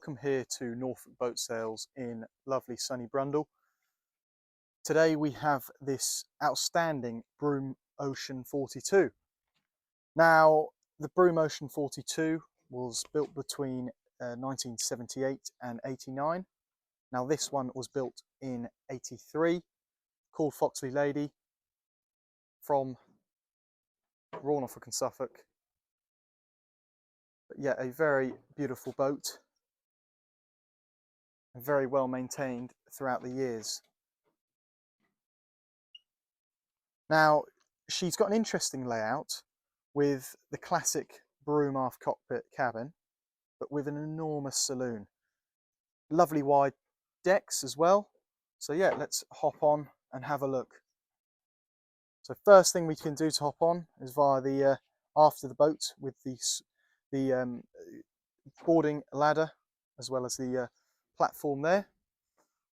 Welcome here to Norfolk Boat Sales in lovely sunny Brundall. Today we have this outstanding Broom Ocean 42. Now the Broom Ocean 42 was built between 1978 and 89. Now this one was built in 83, called Foxley Lady, from Royal Norfolk and Suffolk. But yeah, a very beautiful boat. Very well maintained throughout the years. Now, she's got an interesting layout with the classic Broom aft cockpit cabin, but with an enormous saloon. Lovely wide decks as well. So yeah, let's hop on and have a look. So first thing we can do to hop on is via the aft of the boat with the boarding ladder as well as the platform there,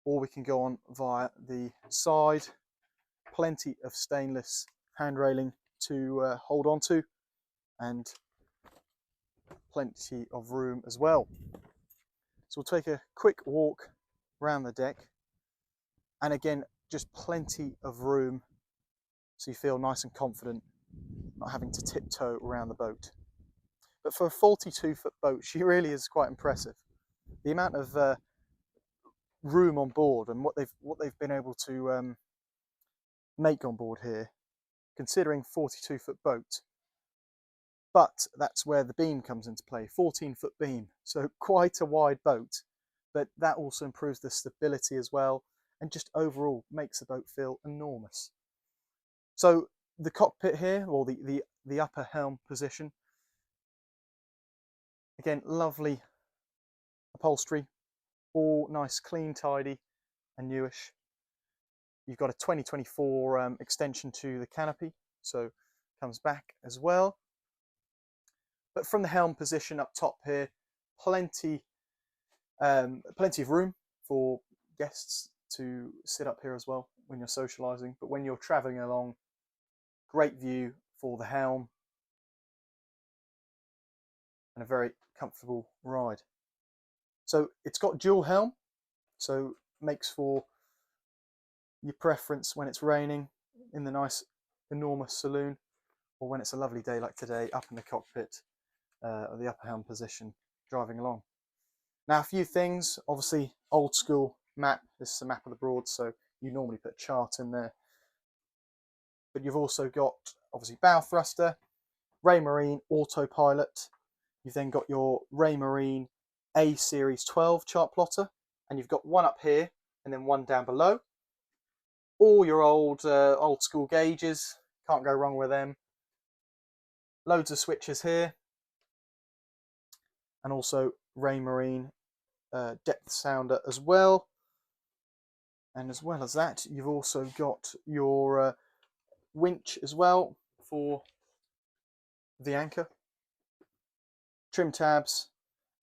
or we can go on via the side. Plenty of stainless hand railing to hold on to, and plenty of room as well. So we'll take a quick walk around the deck, and again, just plenty of room so you feel nice and confident, not having to tiptoe around the boat. But for a 42-foot boat, she really is quite impressive. The amount of room on board and what they've been able to make on board here, considering 42-foot boat. But that's where the beam comes into play, 14-foot beam. So quite a wide boat, but that also improves the stability as well, and just overall makes the boat feel enormous. So the cockpit here, or the upper helm position, again, lovely upholstery, all nice, clean, tidy, and newish. You've got a 2024 extension to the canopy, so comes back as well. But from the helm position up top here, plenty of room for guests to sit up here as well when you're socialising. But when you're travelling along, great view for the helm and a very comfortable ride. So it's got dual helm, so makes for your preference when it's raining in the nice enormous saloon, or when it's a lovely day like today up in the cockpit or the upper helm position driving along. Now a few things, obviously old school map. This is a map of the Broad, so you normally put a chart in there, but you've also got obviously bow thruster, Raymarine autopilot. You've then got your Raymarine A Series 12 chart plotter, and you've got one up here and then one down below. All your old school gauges, can't go wrong with them. Loads of switches here, and also Raymarine depth sounder as well. And as well as that, you've also got your winch as well for the anchor, trim tabs,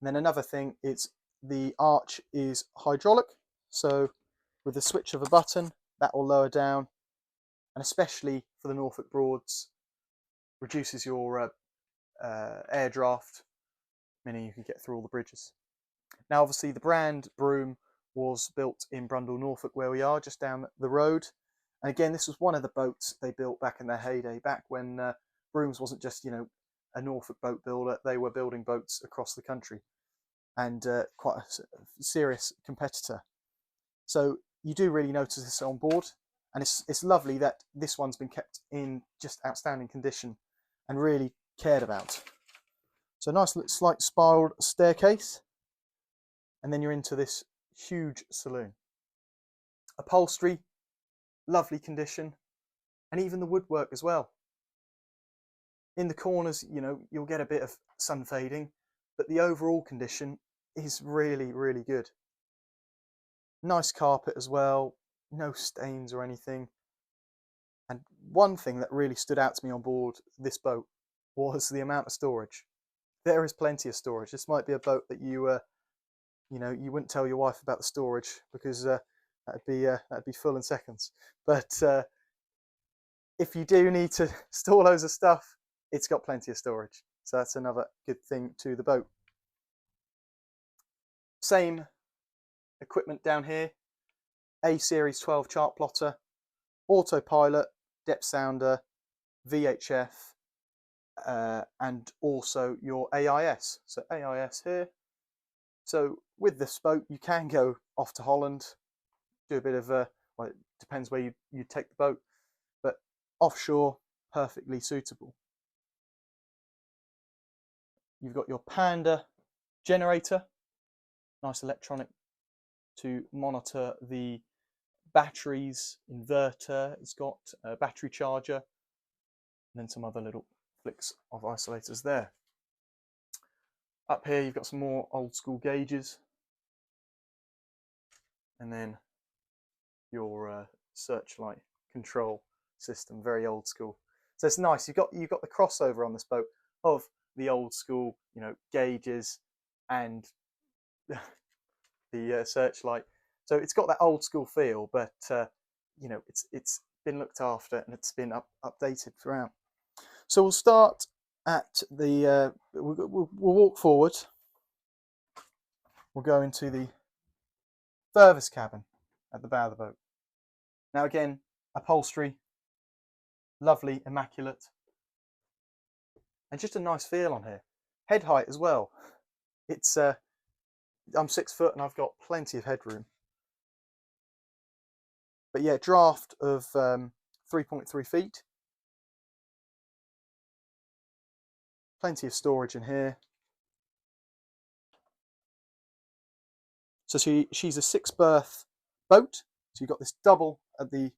and then another thing is the arch is hydraulic, so with the switch of a button that will lower down, and especially for the Norfolk Broads, reduces your air draft, meaning you can get through all the bridges. Now obviously the brand Broom was built in Brundall, Norfolk, where we are, just down the road. And again, this was one of the boats they built back in their heyday, back when Brooms wasn't just, a Norfolk boat builder. They were building boats across the country, and quite a serious competitor. So you do really notice this on board, and it's lovely that this one's been kept in just outstanding condition and really cared about. So nice slight spiraled staircase, and then you're into this huge saloon. Upholstery, lovely condition, and even the woodwork as well. In the corners, you'll get a bit of sun fading, but the overall condition is really, really good. Nice carpet as well, no stains or anything. And one thing that really stood out to me on board this boat was the amount of storage. There is plenty of storage. This might be a boat that you wouldn't tell your wife about the storage, because that'd be full in seconds. But if you do need to store loads of stuff, it's got plenty of storage. So that's another good thing to the boat. Same equipment down here. A Series 12 chart plotter, autopilot, depth sounder, VHF, and also your AIS. So AIS here. So with this boat, you can go off to Holland, do a bit of well, it depends where you take the boat, but offshore, perfectly suitable. You've got your Panda generator, nice electronic to monitor the batteries, inverter. It's got a battery charger, and then some other little flicks of isolators there. Up here, you've got some more old school gauges, and then your searchlight control system, very old school. So it's nice. You've got the crossover on this boat of the old school, gauges and the searchlight. So it's got that old school feel, but it's been looked after and it's been updated throughout. So we'll start at the we'll walk forward. We'll go into the furthest cabin at the bow of the boat. Now again, upholstery, lovely, immaculate, and just a nice feel on here. Head height as well. It's I'm 6 foot and I've got plenty of headroom. But yeah, draft of 3.3 feet. Plenty of storage in here. So she's a 6-berth boat. So you've got this double at the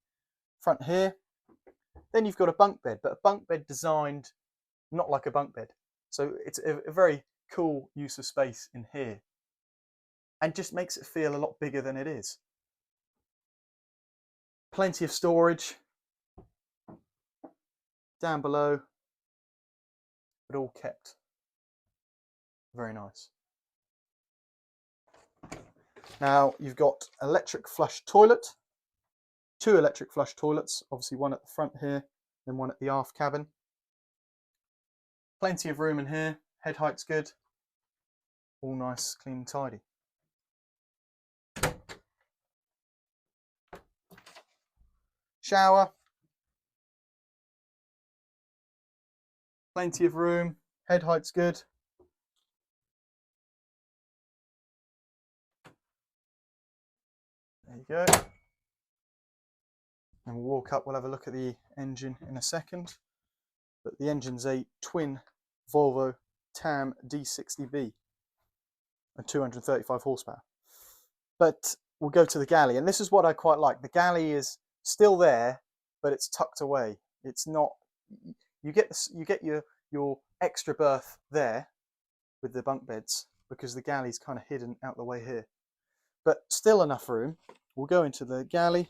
front here. Then you've got a bunk bed, but a bunk bed designed not like a bunk bed. So it's a very cool use of space in here. And just makes it feel a lot bigger than it is. Plenty of storage down below, but all kept very nice. Now you've got electric flush toilet, 2 electric flush toilets, obviously one at the front here, then one at the aft cabin. Plenty of room in here, head height's good, all nice, clean and tidy. Shower, plenty of room, head height's good. There you go. And we'll walk up, we'll have a look at the engine in a second. But the engine's a twin Volvo TAM D60B and 235 horsepower. But we'll go to the Galley, and this is what I quite like. The Galley is still there, but it's tucked away. It's not. You get your extra berth there with the bunk beds because the Galley's kind of hidden out the way here, but still enough room. We'll go into the Galley.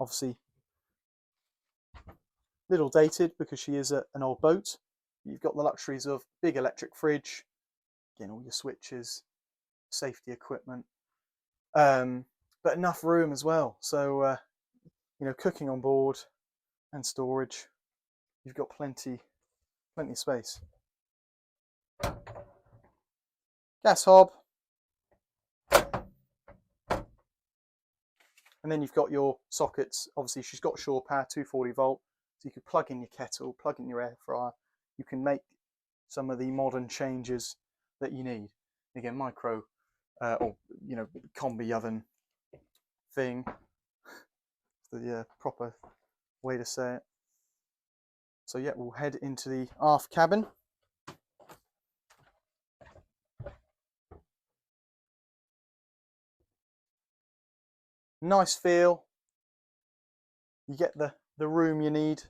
Obviously, little dated because she is an old boat. You've got the luxuries of big electric fridge, again all your switches, safety equipment, but enough room as well. So cooking on board and storage, you've got plenty of space. Gas hob, and then you've got your sockets. Obviously she's got shore power, 240 volt, so you could plug in your kettle, plug in your air fryer. You can make some of the modern changes that you need. Again, micro or combi oven thing, the proper way to say it. So yeah, we'll head into the aft cabin. Nice feel. You get the room you need,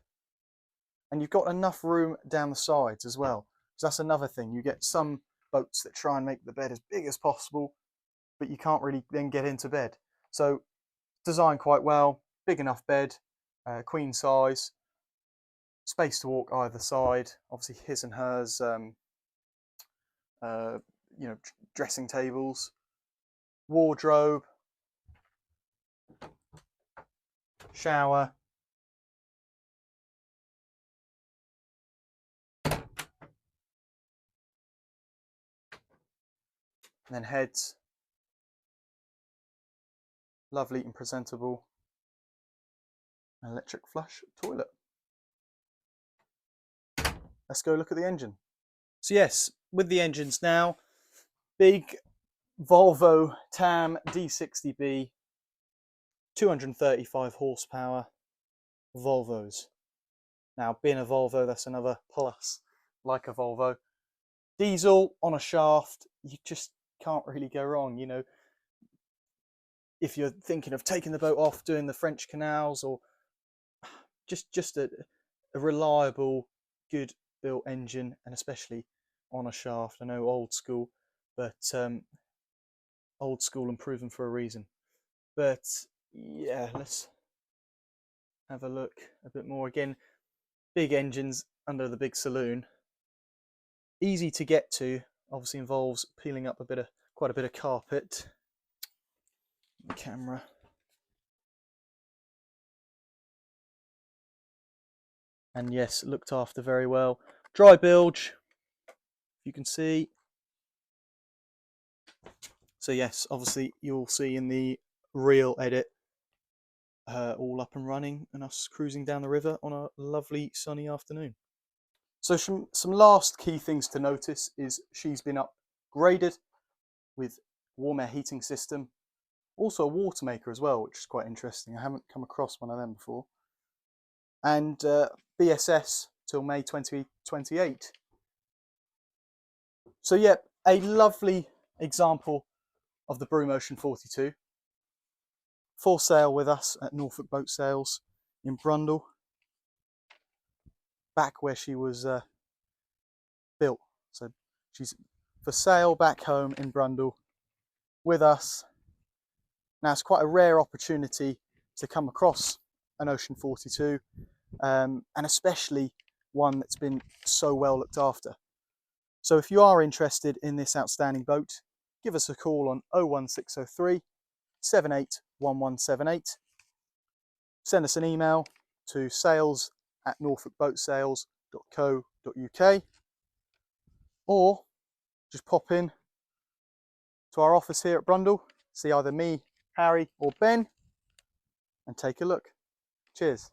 and you've got enough room down the sides as well. So that's another thing. You get some boats that try and make the bed as big as possible, but you can't really then get into bed. So designed quite well, big enough bed, queen size, space to walk either side. Obviously his and hers, dressing tables, wardrobe, shower, and then heads lovely and presentable electric flush toilet. Let's go look at the engine. So yes, with the engines now, big Volvo TAM D60B, 235 horsepower Volvos. Now, being a Volvo, that's another plus, like a Volvo. Diesel on a shaft, you just can't really go wrong. You know, if you're thinking of taking the boat off, doing the French canals, or just a reliable, good built engine, and especially on a shaft. I know old school, but old school and proven for a reason. But yeah, let's have a look a bit more. Again, big engines under the big saloon, easy to get to. Obviously involves peeling up quite a bit of carpet. The camera. And yes, looked after very well. Dry bilge, you can see. So yes, obviously you'll see in the real edit, all up and running and us cruising down the river on a lovely sunny afternoon. So some last key things to notice is she's been upgraded with warm air heating system, also a water maker as well, which is quite interesting. I haven't come across one of them before. And BSS till May 2028. So yeah, a lovely example of the Broom Ocean 42. For sale with us at Norfolk Boat Sales in Brundall, back where she was built. So she's for sale back home in Brundall with us. Now it's quite a rare opportunity to come across an Ocean 42, and especially one that's been so well looked after. So if you are interested in this outstanding boat, give us a call on 01603 781178. Send us an email to sales@norfolkboatsales.co.uk, or just pop in to our office here at Brundall, see either me, Harry or Ben, and take a look. Cheers.